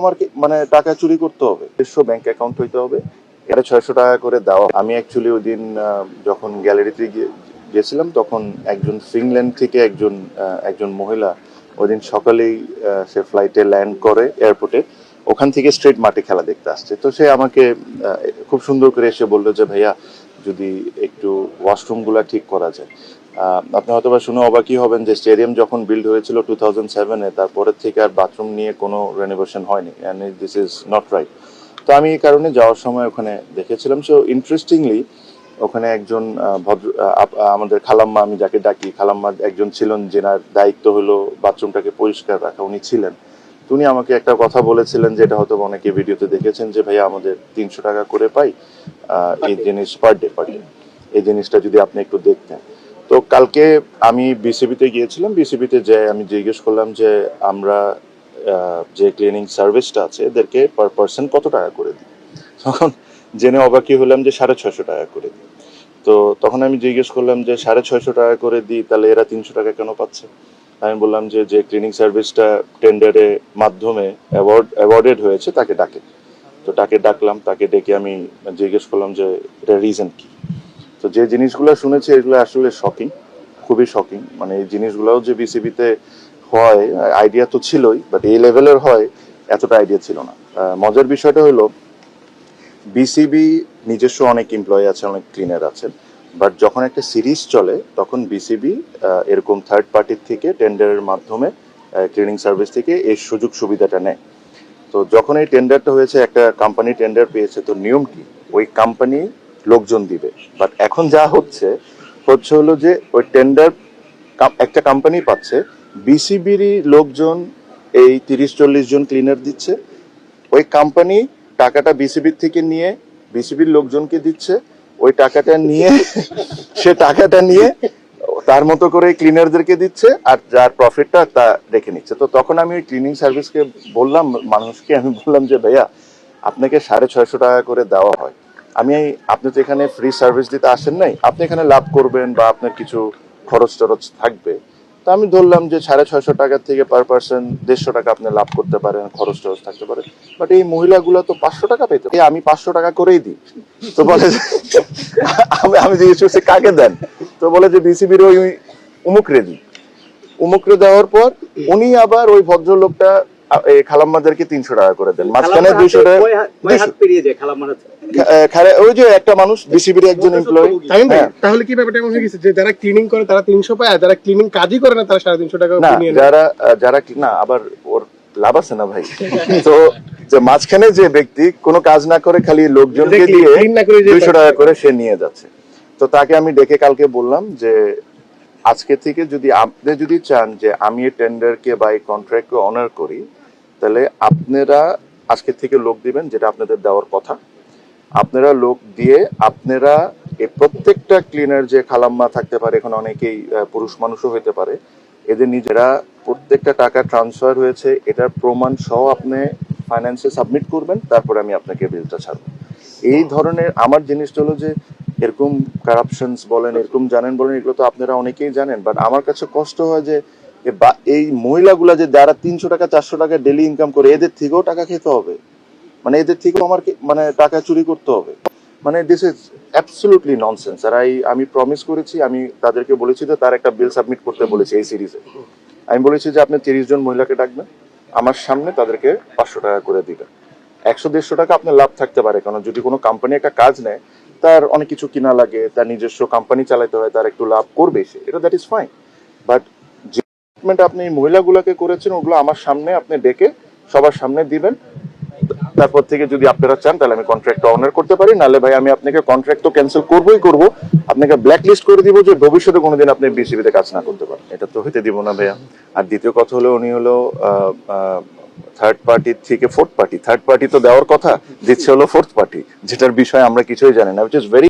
আমার মানে টাকা চুরি করতে হবে, ব্যাংক অ্যাকাউন্ট হইতে হবে, এটা 600 টাকা করে দেওয়া। আমি অ্যাকচুয়ালি ওই দিন যখন গ্যালারিতে গিয়েছিলাম তখন একজন ফিনল্যান্ড থেকে একজন মহিলা ওই দিন সকালেই সে ফ্লাইটে ল্যান্ড করে এয়ারপোর্টে, ওখান থেকে স্ট্রেট মাঠে খেলা দেখতে আসছে। তো সে আমাকে খুব সুন্দর করে এসে বললো যে ভাইয়া যদি একটু ওয়াশরুমগুলো ঠিক করা যায়। আপনি হয়তো বা শুনে অবাকই হবেন যে স্টেডিয়াম যখন বিল্ড হয়েছিল 2007-এ, তারপরের থেকে আর বাথরুম নিয়ে কোনো রেনোভেশন হয়নি, and this is not right. তো আমি এই কারণে যাওয়ার সময় ওখানে দেখেছিলাম। সো ইন্টারেস্টিংলি ওখানে একজন ভদ্র আমাদের খালাম্মা, আমি যাকে ডাকি খালাম্মা, একজন ছিলেন যেনার দায়িত্ব হলো বাথরুমটাকে পরিষ্কার রাখা, উনি ছিলেন। উনি আমাকে একটা কথা বলেছিলেন যেটা হয়তো অনেকে ভিডিওতে দেখেছেন যে ভাইয়া আমাদের 300 টাকা করে পাই এই জিনিস পার ডে, এই জিনিসটা যদি আপনি একটু দেখতেন। তো কালকে আমি বিসিবিতে গিয়েছিলাম, বিসিবিতে যেয়ে আমি জিজ্ঞেস করলাম যে আমরা যে ক্লিনিং সার্ভিসটা আছে এদেরকে পার পার্সন কত টাকা করে দিই। তখন জেনে অবাকই হলাম যে 650 টাকা করে দিই। তো তখন আমি জিজ্ঞেস করলাম যে 650 টাকা করে দিই, তাহলে এরা 300 টাকা কেন পাচ্ছে? আমি বললাম যে ক্লিনিং সার্ভিসটা টেন্ডারের মাধ্যমে অ্যাওয়ার্ডেড হয়েছে তাকে ডাকে। তো তাকে ডাকলাম, তাকে ডেকে আমি জিজ্ঞেস করলাম যে এটা রিজন কি। তো যে জিনিসগুলো শুনেছি এগুলো আসলে শকিং, খুবই শকিং। মানে এই জিনিসগুলোও যে বিসিবিতে হয় আইডিয়া তো ছিলই, বাট এই লেভেলের হয় এতটা আইডিয়া ছিল না। মজার বিষয়টা হলো বিসিবি নিজস্ব অনেক এমপ্লয়ি আছে, অনেক ক্লিনার আছেন, বাট যখন একটা সিরিজ চলে তখন বিসিবি এরকম থার্ড পার্টির থেকে টেন্ডারের মাধ্যমে ক্লিনিং সার্ভিস থেকে এই সুযোগ সুবিধাটা নেয়। তো যখন এই টেন্ডারটা হয়েছে, একটা কোম্পানি টেন্ডার পেয়েছে, তো নিয়ম কি ওই কোম্পানি লোকজন দিবে। বাট এখন যা হচ্ছে হলো যে ওই টেন্ডার একটা কোম্পানি পাচ্ছে, বিসিবিরই লোকজন এই 30-40 জন ক্লিনার দিচ্ছে, ওই কোম্পানি টাকাটা বিসিবির থেকে নিয়ে বিসিবির লোকজনকে দিচ্ছে, ওই টাকাটা নিয়ে সে টাকাটা নিয়ে তার মতো করে ক্লিনারদেরকে দিচ্ছে, আর যার প্রফিটটা তা রেখে নিচ্ছে। তো তখন আমি ওই ক্লিনিং সার্ভিসকে বললাম, মানুষকে আমি বললাম যে ভাইয়া আপনাকে 650 টাকা করে দেওয়া হয়, আপনি তো এখানে ফ্রি সার্ভিস দিতে আসেন নাই, আপনি এখানে লাভ করবেন বা আপনার কিছু খরচ টরচ থাকবে। তো আমি ধরলাম যে 650 টাকা থেকে পার পার্সন 150 টাকা আপনি লাভ করতে পারেন, খরচ টরচ থাকতে পারে। বাট এই মহিলাগুলো তো 500 টাকা পেত, আমি 500 টাকা করেই দিই। তো বলে আমি জিজ্ঞেস করছি কাকে দেন, তো বলে যে বিসিবির ওই উমুকরে দিই। উমুকরে দেওয়ার পর উনি আবার ওই ভদ্রলোকটা খালাম্মাদেরকে 300 টাকা করে দেন, মাঝখানে 200 টাকা ওই যে একটা মানুষ বিসিবির একজন এমপ্লয়ি। তাহলে কি ব্যাপারটা এমন হয়ে গেছে যে যারা ক্লিনিং করে তারা 300 পায়, আর যারা ক্লিনিং কাজই করে না তারা 350 টাকা নিয়ে নেয়? যারা না, আবার ওর লাভ আছে না ভাই। তো যে মাঝখানে যে ব্যক্তি কোনো কাজ না করে খালি লোকজনকে দিয়ে 200 টাকা করে সে নিয়ে যাচ্ছে। তো তাকে আমি ডেকে কালকে বললাম যে আজকে থেকে যদি চান যে আমি এই টেন্ডারকে বা এই কন্ট্রাক্টকে অনার করি, তাহলে আপনারা আজকে থেকে লোক দিবেন, যেটা আপনাদের দেওয়ার কথা। আপনারা লোক দিয়ে আপনারা এই প্রত্যেকটা ক্লিনার, যে খালাম্মা থাকতে পারে, এখন অনেকেই পুরুষ মানুষও হইতে পারে, এদের নিজেরা প্রত্যেকটা টাকা ট্রান্সফার হয়েছে এটার প্রমাণ সহ আপনি ফাইন্যান্সে সাবমিট করবেন, তারপরে আমি আপনাকে বিলটা ছাড়বো। এই ধরনের আমার জিনিসটা হলো যে এরকম কারাপশনস বলেন, এরকম জানেন বলেন, এগুলো তো আপনারা অনেকেই জানেন, বাট আমার কাছে কষ্ট হয় যে এই মহিলাগুলা যে যারা 300 টাকা 400 টাকা ডেলি ইনকাম করে, এদের থেকেও টাকা খেতে হবে, মানে এদের থেকেও আমার মানে টাকা চুরি করতে হবে। মানে দিস ইজ অ্যাবসলিউটলি ননসেন্স। আর আমি প্রমিস করেছি, আমি তাদেরকে বলেছি যে তার একটা বিল সাবমিট করতে বলেছি এই সিরিজে। আমি বলেছি যে আপনি 30 জন মহিলাকে ডাকবেন, আমার সামনে তাদেরকে 500 টাকা করে দিবেন। 100-150 টাকা আপনার লাভ থাকতে পারে, কারণ যদি কোনো কোম্পানি একটা কাজ নেয় তার অনেক কিছু কিনা লাগে, তার নিজস্ব কোম্পানি চালাতে হয়, তার একটু লাভ করবে সে, এটা দ্যাট ইজ ফাইন। বাট যে আপনি মহিলাগুলোকে করেছেন ওগুলো আমার সামনে আপনি ডেকে সবার সামনে দিবেন। তারপর থেকে যদি আপনারা চান তাহলে আমি কন্ট্রাক্ট অনার করতে পারি, নাহলে ভাই আমি আপনাকে কন্ট্রাক্ট তো ক্যান্সেল করবোই করবো, আপনাকে ব্ল্যাক লিস্ট করে দিব যে ভবিষ্যতে কোনোদিন আপনি বিসিবিতে কাজ না করতে পারেন। এটা তো হইতে দিব না ভাইয়া। আর দ্বিতীয় কথা হলো উনি হলো থার্ড পার্টি থেকে ফোর্থ পার্টি, থার্ড পার্টি তো দেওয়ার কথা, দিচ্ছে হলো ফোর্থ পার্টি, যেটার বিষয়ে আমরা কিছুই জানি না, which is very